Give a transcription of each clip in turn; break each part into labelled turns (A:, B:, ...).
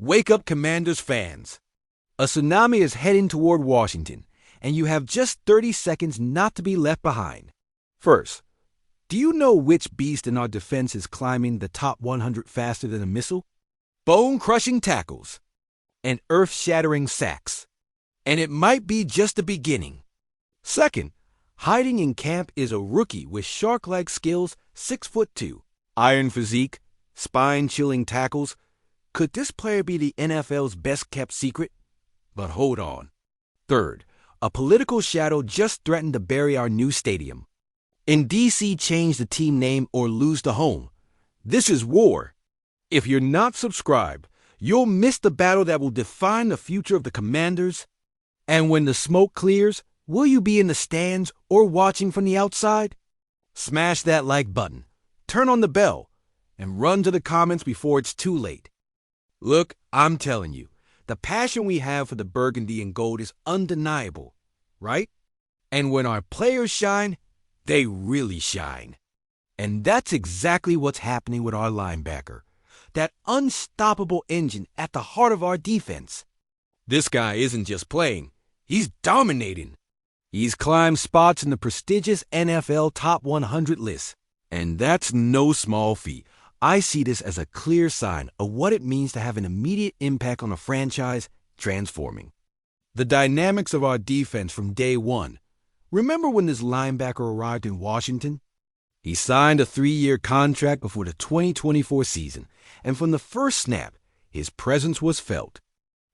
A: Wake up, Commanders fans. A tsunami is heading toward Washington, and you have just 30 seconds not to be left behind. First, do you know which beast in our defense is climbing the top 100 faster than a missile? Bone-crushing tackles and earth-shattering sacks. And it might be just the beginning. Second, hiding in camp is a rookie with shark-like skills, 6'2", iron physique, spine-chilling tackles. Could this player be the NFL's best-kept secret? But hold on. Third, a political shadow just threatened to bury our new stadium. In D.C., change the team name or lose the home. This is war. If you're not subscribed, you'll miss the battle that will define the future of the Commanders. And when the smoke clears, will you be in the stands or watching from the outside? Smash that like button, turn on the bell, and run to the comments before it's too late. Look, I'm telling you, the passion we have for the burgundy and gold is undeniable, right? And when our players shine, they really shine. And that's exactly what's happening with our linebacker, that unstoppable engine at the heart of our defense. This guy isn't just playing, he's dominating. He's climbed spots in the prestigious NFL Top 100 list. And that's no small feat. I see this as a clear sign of what it means to have an immediate impact on a franchise transforming. The dynamics of our defense from day one. Remember when this linebacker arrived in Washington? He signed a 3-year contract before the 2024 season, and from the first snap, his presence was felt.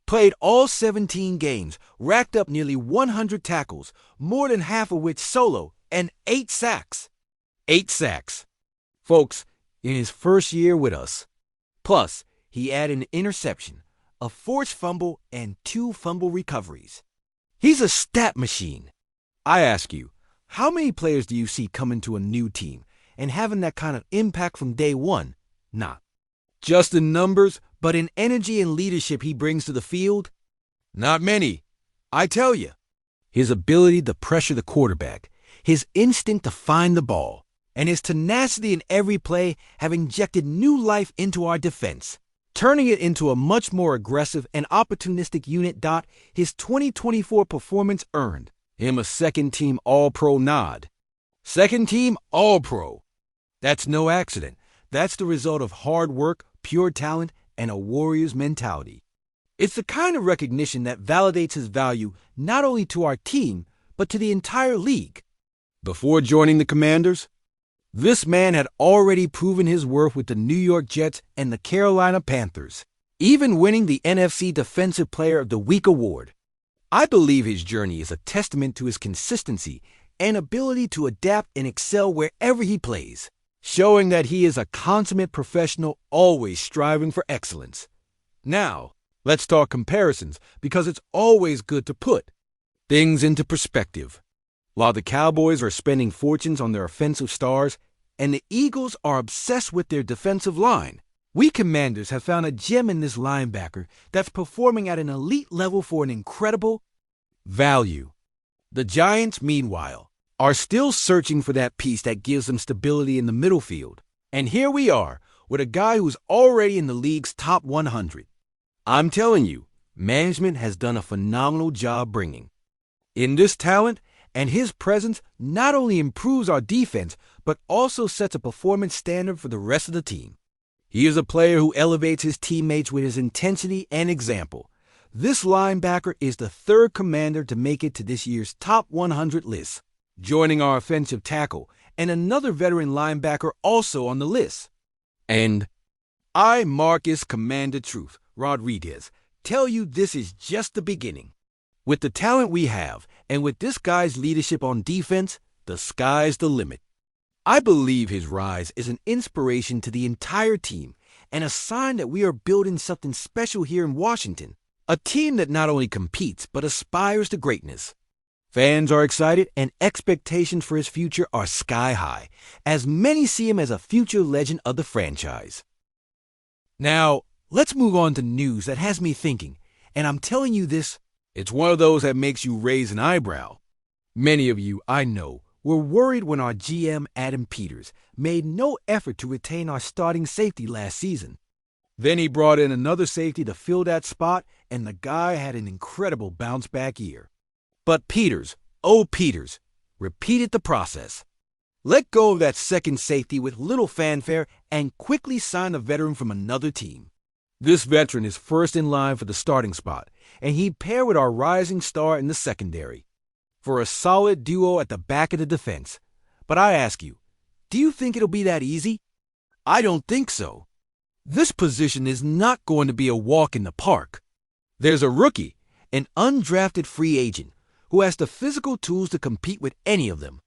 A: Played all 17 games, racked up nearly 100 tackles, more than half of which solo, and 8 sacks. 8 sacks. Folks, in his first year with us. Plus, he added an interception, a forced fumble, and 2 fumble recoveries. He's a stat machine. I ask you, how many players do you see coming to a new team and having that kind of impact from day one? Not just in numbers, but in energy and leadership he brings to the field? Not many. I tell you. His ability to pressure the quarterback, his instinct to find the ball, and his tenacity in every play have injected new life into our defense, turning it into a much more aggressive and opportunistic unit. His 2024 performance earned him a second-team All-Pro nod. Second-team All-Pro. That's no accident. That's the result of hard work, pure talent, and a warrior's mentality. It's the kind of recognition that validates his value not only to our team, but to the entire league. Before joining the Commanders, this man had already proven his worth with the New York Jets and the Carolina Panthers, even winning the NFC Defensive Player of the Week award. I believe his journey is a testament to his consistency and ability to adapt and excel wherever he plays, showing that he is a consummate professional always striving for excellence. Now, let's talk comparisons because it's always good to put things into perspective. While the Cowboys are spending fortunes on their offensive stars and the Eagles are obsessed with their defensive line, we Commanders have found a gem in this linebacker that's performing at an elite level for an incredible value. The Giants, meanwhile, are still searching for that piece that gives them stability in the middle field. And here we are with a guy who's already in the league's top 100. I'm telling you, management has done a phenomenal job bringing in this talent, and his presence not only improves our defense, but also sets a performance standard for the rest of the team. He is a player who elevates his teammates with his intensity and example. This linebacker is the 3rd Commander to make it to this year's top 100 list, joining our offensive tackle and another veteran linebacker also on the list. And I, Marcus Commander Truth Rodriguez, tell you this is just the beginning. With the talent we have, and with this guy's leadership on defense, the sky's the limit. I believe his rise is an inspiration to the entire team and a sign that we are building something special here in Washington, a team that not only competes but aspires to greatness. Fans are excited and expectations for his future are sky high, as many see him as a future legend of the franchise. Now, let's move on to news that has me thinking, and I'm telling you this, it's one of those that makes you raise an eyebrow. Many of you, I know, were worried when our GM Adam Peters made no effort to retain our starting safety last season. Then he brought in another safety to fill that spot, and the guy had an incredible bounce-back year. But Peters, oh Peters, repeated the process. Let go of that second safety with little fanfare and quickly sign a veteran from another team. This veteran is first in line for the starting spot, and he'd pair with our rising star in the secondary for a solid duo at the back of the defense. But I ask you, do you think it'll be that easy? I don't think so. This position is not going to be a walk in the park. There's a rookie, an undrafted free agent, who has the physical tools to compete with any of them.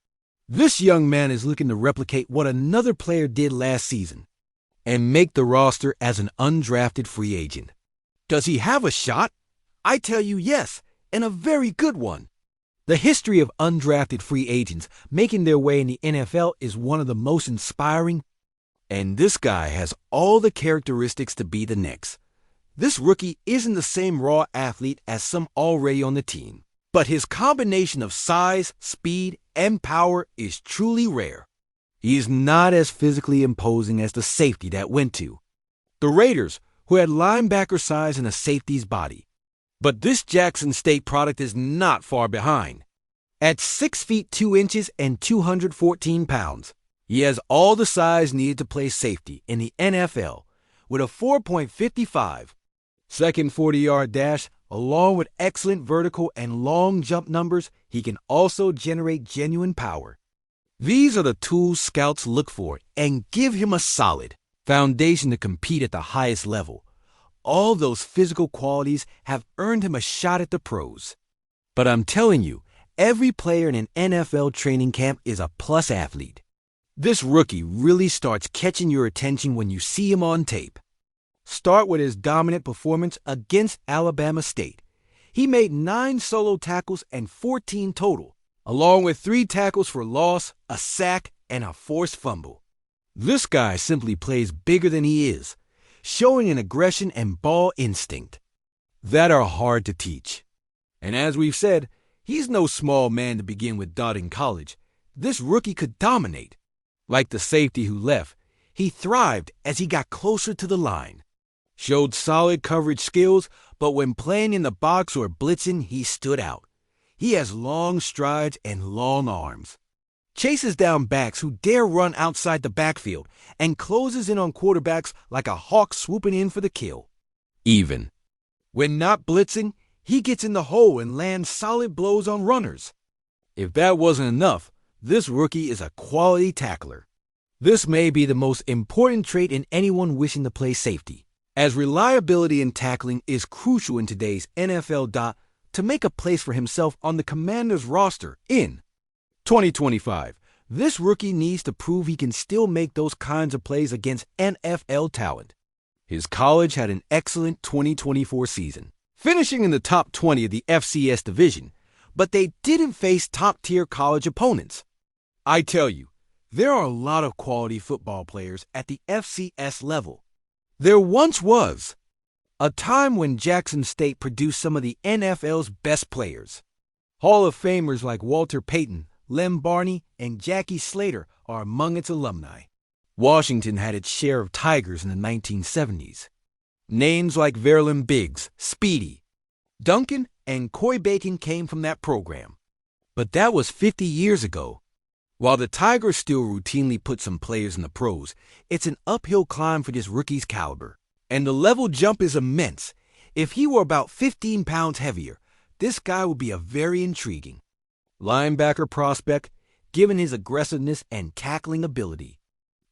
A: This young man is looking to replicate what another player did last season and make the roster as an undrafted free agent. Does he have a shot? I tell you yes, and a very good one. The history of undrafted free agents making their way in the NFL is one of the most inspiring, and this guy has all the characteristics to be the next. This rookie isn't the same raw athlete as some already on the team, but his combination of size, speed, and power is truly rare. He is not as physically imposing as the safety that went to the Raiders, who had linebacker size in a safety's body. But this Jackson State product is not far behind. At 6 feet 2 inches and 214 pounds, he has all the size needed to play safety in the NFL with a 4.55 second 40-yard dash. Along with excellent vertical and long jump numbers, he can also generate genuine power. These are the tools scouts look for and give him a solid foundation to compete at the highest level. All those physical qualities have earned him a shot at the pros. But I'm telling you, every player in an NFL training camp is a plus athlete. This rookie really starts catching your attention when you see him on tape. Start with his dominant performance against Alabama State. He made 9 solo tackles and 14 total, along with 3 tackles for loss, a sack, and a forced fumble. This guy simply plays bigger than he is, showing an aggression and ball instinct that are hard to teach. And as we've said, he's no small man to begin with in college. This rookie could dominate. Like the safety who left, he thrived as he got closer to the line. Showed solid coverage skills, but when playing in the box or blitzing, he stood out. He has long strides and long arms. Chases down backs who dare run outside the backfield and closes in on quarterbacks like a hawk swooping in for the kill. Even when not blitzing, he gets in the hole and lands solid blows on runners. If that wasn't enough, this rookie is a quality tackler. This may be the most important trait in anyone wishing to play safety, as reliability in tackling is crucial in today's NFL. To make a place for himself on the Commanders roster in 2025, this rookie needs to prove he can still make those kinds of plays against NFL talent. His college had an excellent 2024 season, finishing in the top 20 of the FCS division, but they didn't face top-tier college opponents. I tell you, there are a lot of quality football players at the FCS level. There once was a time when Jackson State produced some of the NFL's best players. Hall of Famers like Walter Payton, Lem Barney, and Jackie Slater are among its alumni. Washington had its share of Tigers in the 1970s. Names like Verlin Biggs, Speedy, Duncan, and Coy Bacon came from that program. But that was 50 years ago. While the Tigers still routinely put some players in the pros, it's an uphill climb for this rookie's caliber. And the level jump is immense. If he were about 15 pounds heavier, this guy would be a very intriguing linebacker prospect, given his aggressiveness and tackling ability.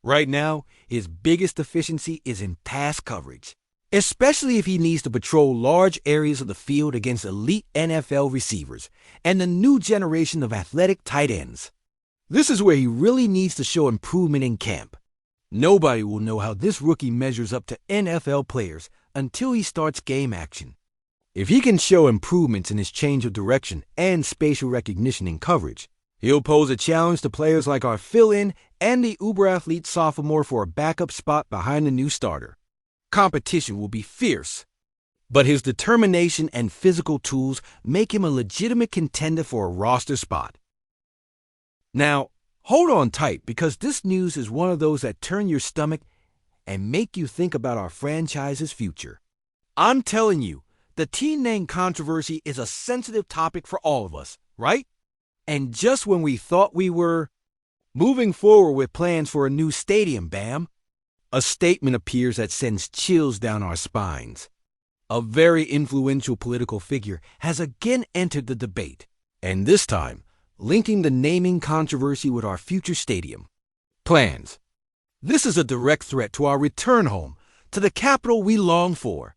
A: Right now, his biggest deficiency is in pass coverage, especially if he needs to patrol large areas of the field against elite NFL receivers and the new generation of athletic tight ends. This is where he really needs to show improvement in camp. Nobody will know how this rookie measures up to NFL players until he starts game action. If he can show improvements in his change of direction and spatial recognition in coverage, he'll pose a challenge to players like our fill-in and the uber-athlete sophomore for a backup spot behind the new starter. Competition will be fierce, but his determination and physical tools make him a legitimate contender for a roster spot. Now, hold on tight because this news is one of those that turn your stomach and make you think about our franchise's future. I'm telling you, the team name controversy is a sensitive topic for all of us, right? And just when we thought we were moving forward with plans for a new stadium, bam, a statement appears that sends chills down our spines. A very influential political figure has again entered the debate, and this time, linking the naming controversy with our future stadium plans. This is a direct threat to our return home, to the capital we long for.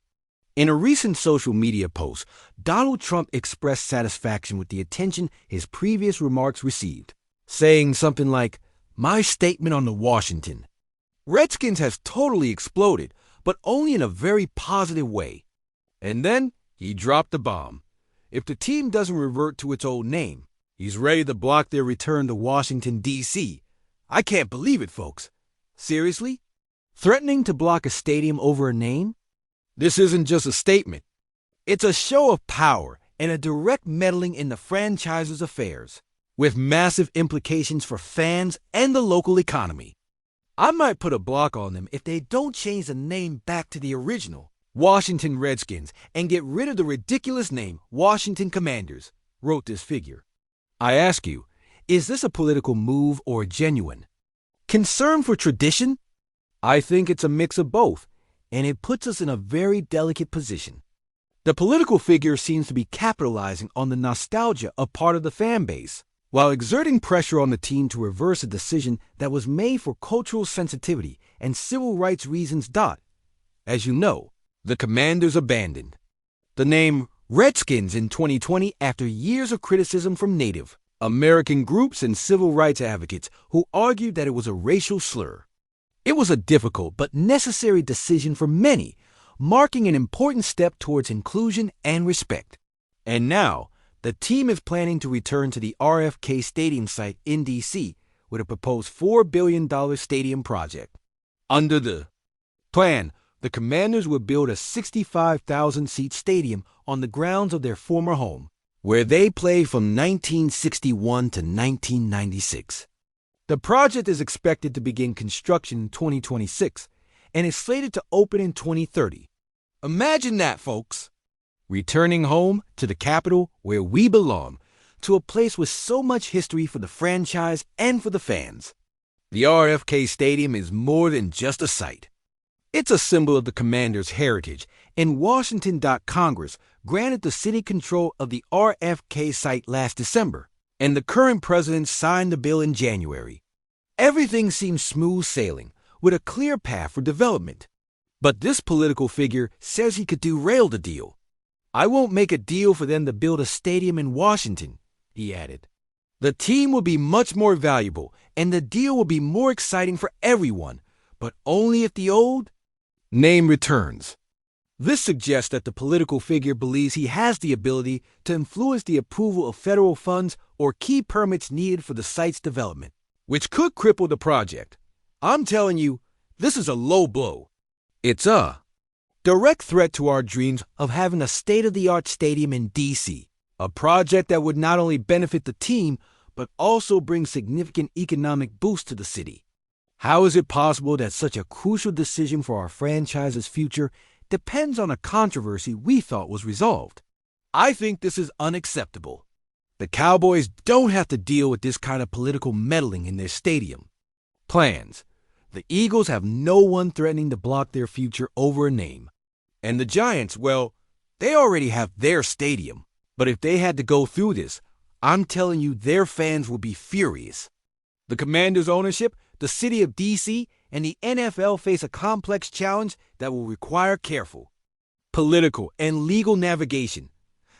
A: In a recent social media post, Donald Trump expressed satisfaction with the attention his previous remarks received, saying something like, "My statement on the Washington Redskins has totally exploded, but only in a very positive way." And then he dropped the bomb. If the team doesn't revert to its old name, he's ready to block their return to Washington, D.C. I can't believe it, folks. Seriously? Threatening to block a stadium over a name? This isn't just a statement. It's a show of power and a direct meddling in the franchise's affairs, with massive implications for fans and the local economy. I might put a block on them if they don't change the name back to the original Washington Redskins and get rid of the ridiculous name Washington Commanders, wrote this figure. I ask you, is this a political move or genuine concern for tradition? I think it's a mix of both, and it puts us in a very delicate position. The political figure seems to be capitalizing on the nostalgia of part of the fan base, while exerting pressure on the team to reverse a decision that was made for cultural sensitivity and civil rights reasons. As you know, the Commanders abandoned the name Redskins in 2020 after years of criticism from Native American groups and civil rights advocates who argued that it was a racial slur. It was a difficult but necessary decision for many, marking an important step towards inclusion and respect. And now, the team is planning to return to the RFK Stadium site in D.C. with a proposed $4 billion stadium project. Under the plan, the Commanders would build a 65,000-seat stadium on the grounds of their former home, where they played from 1961 to 1996. The project is expected to begin construction in 2026 and is slated to open in 2030. Imagine that, folks! Returning home to the capital where we belong, to a place with so much history for the franchise and for the fans. The RFK Stadium is more than just a site. It's a symbol of the Commanders' heritage, and Washington. Congress granted the city control of the RFK site last December, and the current president signed the bill in January. Everything seems smooth sailing, with a clear path for development. But this political figure says he could derail the deal. "I won't make a deal for them to build a stadium in Washington," he added. "The team will be much more valuable, and the deal will be more exciting for everyone, but only if the old name returns." This suggests that the political figure believes he has the ability to influence the approval of federal funds or key permits needed for the site's development, which could cripple the project. I'm telling you, this is a low blow. It's a direct threat to our dreams of having a state-of-the-art stadium in D.C., a project that would not only benefit the team, but also bring significant economic boost to the city. How is it possible that such a crucial decision for our franchise's future depends on a controversy we thought was resolved? I think this is unacceptable. The Cowboys don't have to deal with this kind of political meddling in their stadium plans. The Eagles have no one threatening to block their future over a name. And the Giants, well, they already have their stadium. But if they had to go through this, I'm telling you their fans would be furious. The Commanders' ownership, the city of D.C., and the NFL face a complex challenge that will require careful political and legal navigation.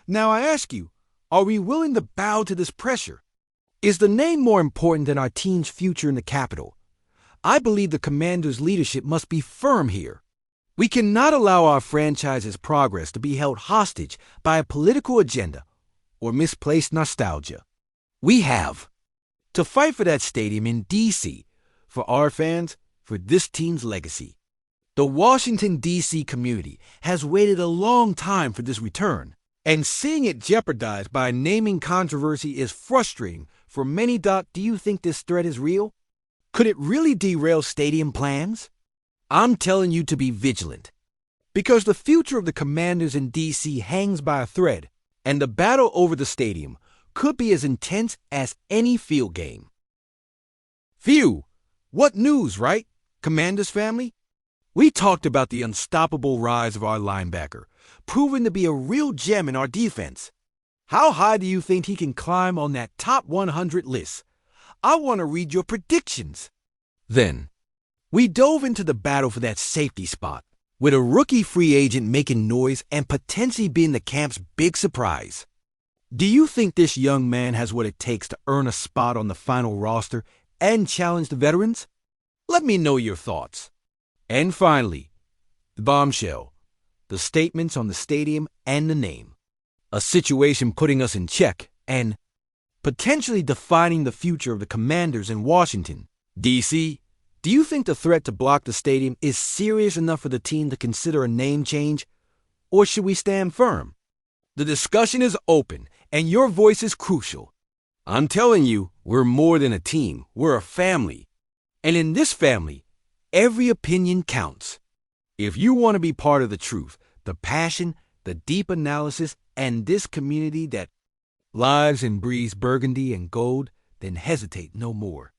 A: Now I ask you, are we willing to bow to this pressure? Is the name more important than our team's future in the capital? I believe the Commanders' leadership must be firm here. We cannot allow our franchise's progress to be held hostage by a political agenda or misplaced nostalgia. We have to fight for that stadium in D.C., for our fans, for this team's legacy. The Washington, D.C. community has waited a long time for this return, and seeing it jeopardized by a naming controversy is frustrating for many. Do you think this threat is real? Could it really derail stadium plans? I'm telling you to be vigilant. Because the future of the Commanders in D.C. hangs by a thread, and the battle over the stadium could be as intense as any field game. Phew! What news, right, Commanders family? We talked about the unstoppable rise of our linebacker, proven to be a real gem in our defense. How high do you think he can climb on that top 100 list? I want to read your predictions. Then, we dove into the battle for that safety spot, with a rookie free agent making noise and potentially being the camp's big surprise. Do you think this young man has what it takes to earn a spot on the final roster and challenge the veterans? Let me know your thoughts. And finally, the bombshell, the statements on the stadium and the name. A situation putting us in check and potentially defining the future of the Commanders in Washington, D.C. Do you think the threat to block the stadium is serious enough for the team to consider a name change, or should we stand firm? The discussion is open, and your voice is crucial. I'm telling you, we're more than a team. We're a family. And in this family, every opinion counts. If you want to be part of the truth, the passion, the deep analysis, and this community that lives and breathes burgundy and gold, then hesitate no more.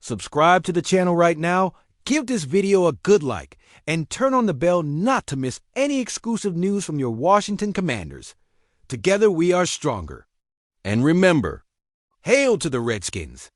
A: Subscribe to the channel right now, give this video a good like, and turn on the bell not to miss any exclusive news from your Washington Commanders. Together we are stronger. And remember, hail to the Redskins!